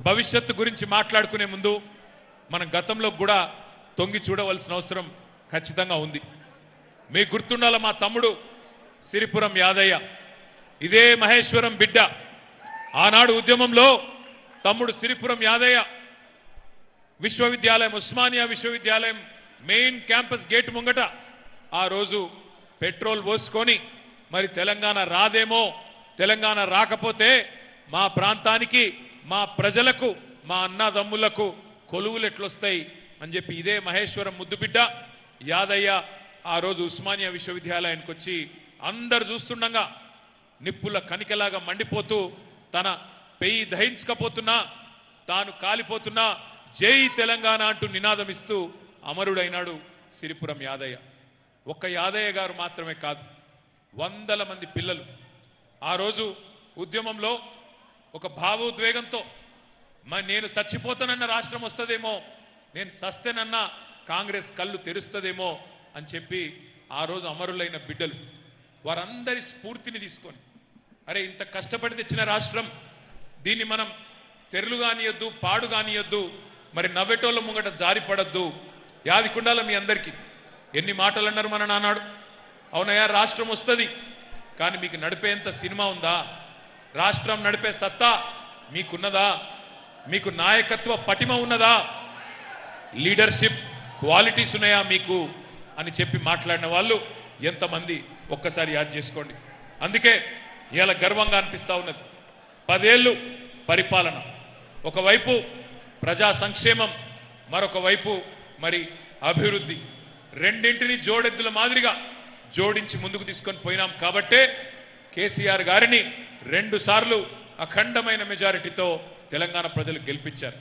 భవిష్యత్తు గురించి మాట్లాడుకునే ముందు మనం గతంలో కూడా తొంగి చూడవలసిన అవసరం ఖచ్చితంగా ఉంది. మీకు గుర్తుండాల, మా తమ్ముడు సిరిపురం యాదయ్య ఇదే మహేశ్వరం బిడ్డ. ఆనాడు ఉద్యమంలో తమ్ముడు సిరిపురం యాదయ్య విశ్వవిద్యాలయం, ఉస్మానియా విశ్వవిద్యాలయం మెయిన్ క్యాంపస్ గేట్ ముంగట ఆ రోజు పెట్రోల్ పోసుకొని మరి తెలంగాణ రాదేమో, తెలంగాణ రాకపోతే మా ప్రాంతానికి, మా ప్రజలకు, మా అన్నదమ్ములకు కొలువులు ఎట్లొస్తాయి అని చెప్పి ఇదే మహేశ్వరం ముద్దుబిడ్డ యాదయ్య ఆ రోజు ఉస్మానియా విశ్వవిద్యాలయానికి వచ్చి అందరు చూస్తుండగా నిప్పుల కనికలాగా మండిపోతూ తన పెయి దహించకపోతున్నా, తాను కాలిపోతున్నా జై తెలంగాణ అంటూ నినాదం ఇస్తూ అమరుడైనాడు సిరిపురం యాదయ్య. ఒక్క యాదయ్య గారు మాత్రమే కాదు, వందల మంది పిల్లలు ఆ రోజు ఉద్యమంలో ఒక భావోద్వేగంతో నేను చచ్చిపోతానన్న రాష్ట్రం వస్తుందేమో, నేను సస్తేనన్న కాంగ్రెస్ కళ్ళు తెరుస్తుందేమో అని చెప్పి ఆ రోజు అమరులైన బిడ్డలు వారందరి స్ఫూర్తిని తీసుకొని, అరే ఇంత కష్టపడి తెచ్చిన రాష్ట్రం, దీన్ని మనం తెరలు కానియొద్దు, పాడు కానియొద్దు, మరి నవ్వెటోళ్ళ ముంగట జారిపడద్దు. యాదికుండాల మీ అందరికీ ఎన్ని మాటలు అన్నారు మన నాన్నాడు. అవునయ్యా, రాష్ట్రం వస్తుంది, కానీ మీకు నడిపేంత సినిమా ఉందా? రాష్ట్రం నడిపే సత్తా మీకున్నదా? మీకు నాయకత్వ పటిమ ఉన్నదా? లీడర్షిప్ క్వాలిటీస్ ఉన్నాయా మీకు అని చెప్పి మాట్లాడిన వాళ్ళు ఎంతమంది ఒక్కసారి యాద్ చేసుకోండి. అందుకే ఇలా గర్వంగా అనిపిస్తూ ఉన్నది. 10 ఏళ్ళు పరిపాలన, ఒకవైపు ప్రజా సంక్షేమం, మరొక వైపు మరి అభివృద్ధి, రెండింటిని జోడెద్దుల మాదిరిగా జోడించి ముందుకు తీసుకొని పోయినాం. కాబట్టే కేసీఆర్ గారిని 2 సార్లు అఖండమైన మెజారిటీతో తెలంగాణ ప్రజలు గెలిపించారు.